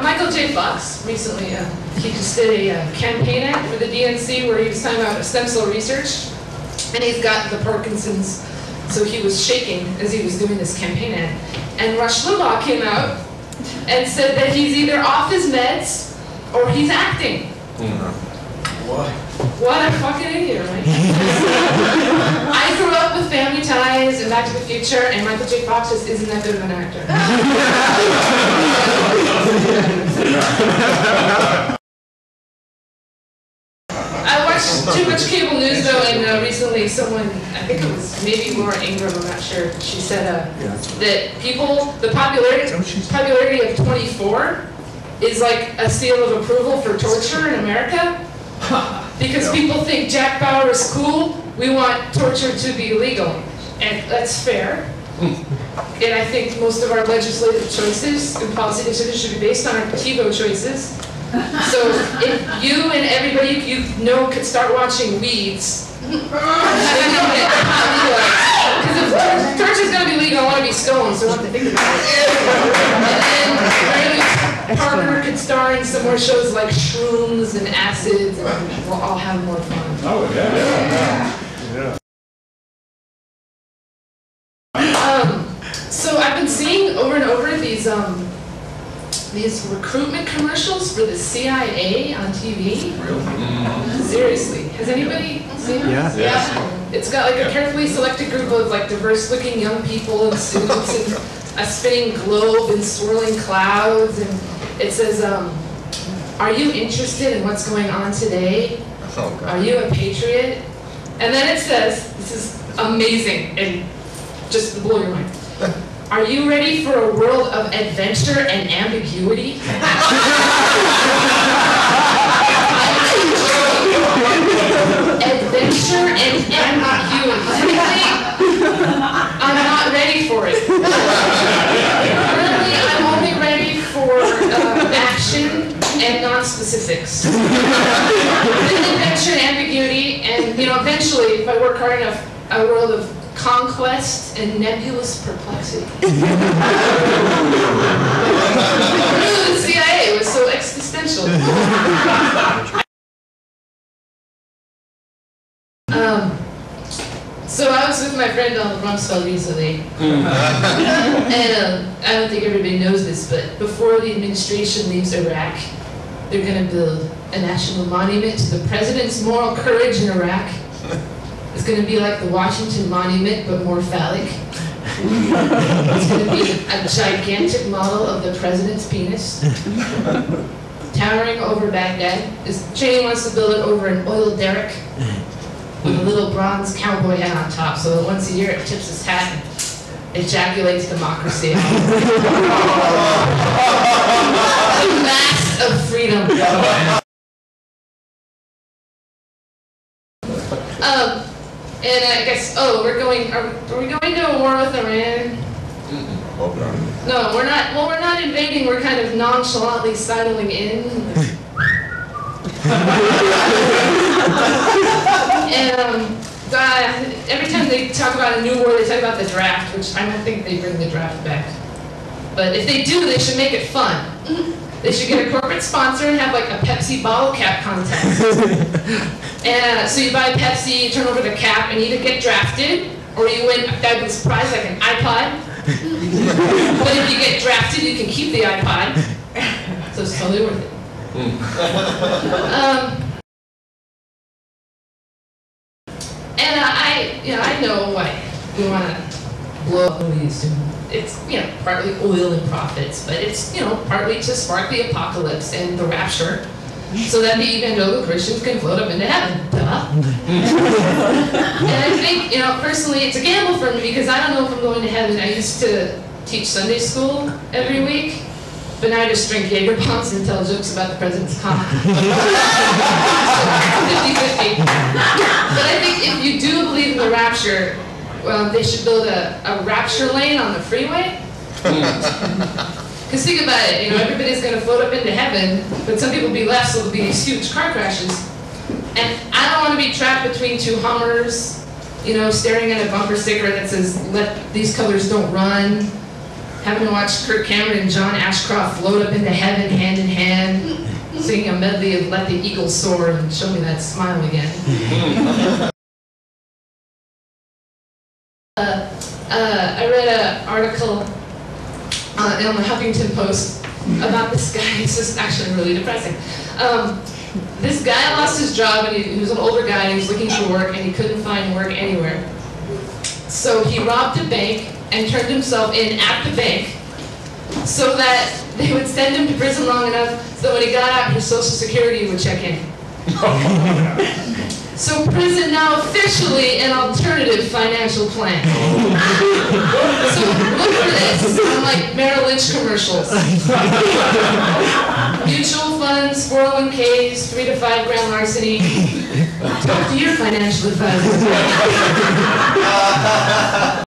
Michael J. Fox recently, he just did a campaign ad for the DNC where he was talking about stem cell research, and he's got the Parkinson's, so he was shaking as he was doing this campaign ad. And Rush Limbaugh came out and said that he's either off his meds or he's acting. What? What a fucking idiot, right? I grew up with Family Ties and Back to the Future, and Michael J. Fox just isn't that good of an actor. I watched too much cable news though, and recently someone, I think it was maybe Laura Ingraham, I'm not sure, she said that the popularity of 24 is like a seal of approval for torture in America. Because people think Jack Bauer is cool, we want torture to be illegal. And that's fair. And I think most of our legislative choices and policy decisions should be based on our TiVo choices. So if you and everybody you know could start watching Weeds, because if torture is going to be legal, I want to be stoned, so I don't have to think about it. And then Parker could star in some more shows like Shrooms and Acids, and we'll all have more fun. Oh, yeah. So I've been seeing over and over these recruitment commercials for the CIA on TV. Really? Seriously. Has anybody seen it? Yeah. It's got like a carefully selected group of like diverse-looking young people in suits and a spinning globe and swirling clouds, and it says, are you interested in what's going on today? Oh, are you a patriot? And then it says, this is amazing and just blow your mind. Are you ready for a world of adventure and ambiguity? Adventure and ambiguity. I'm not ready for it. Currently, I'm only ready for action and non-specifics. Adventure and ambiguity, and eventually, if I work hard enough, a world of conquest and nebulous perplexity. Who knew the CIA was so existential? So I was with my friend Donald Rumsfeld recently, and I don't think everybody knows this, but before the administration leaves Iraq, they're going to build a national monument to the president's moral courage in Iraq. It's going to be like the Washington Monument, but more phallic. It's going to be a gigantic model of the president's penis, towering over Baghdad. Cheney wants to build it over an oil derrick with a little bronze cowboy hat on top, so that once a year it tips his hat and ejaculates democracy. A mass of freedom. And I guess, are we going to a war with Iran? No, we're not. Well, we're not invading. We're kind of nonchalantly sidling in. And every time they talk about a new war, they talk about the draft, which I don't think they bring the draft back. But if they do, they should make it fun. They should get a corporate sponsor and have like a Pepsi bottle cap contest. And so you buy Pepsi, you turn over the cap, and you either get drafted, or you win a fabulous prize like an iPod. But if you get drafted, you can keep the iPod. So it's totally worth it. And I know why we want to blow up movies. It's, partly oil and profits, but it's, partly to spark the apocalypse and the rapture, so that the evangelical Christians can float up into heaven. Duh. And I think, personally, it's a gamble for me because I don't know if I'm going to heaven. I used to teach Sunday school every week, but now I just drink Jaeger bombs and tell jokes about the president's cock. 50-50. But I think if you do believe in the rapture, they should build a rapture lane on the freeway. Because think about it, everybody's going to float up into heaven, but some people will be left, so there'll be these huge car crashes. And I don't want to be trapped between two Hummers, staring at a bumper sticker that says, these colors don't run. having to watch Kirk Cameron and John Ashcroft float up into heaven hand in hand, singing a medley of Let the Eagles Soar and Show Me That Smile Again. I read an article on the Huffington Post about this guy. This is actually really depressing. This guy lost his job, and he was an older guy, and he was looking for work, and he couldn't find work anywhere. So he robbed a bank and turned himself in at the bank so that they would send him to prison long enough so when he got out, his Social Security would check in. So prison now officially an alternative financial plan. So look for this on like Merrill Lynch commercials. Mutual funds, 401ks, 3 to 5 grand larceny. Talk to your financial advisor.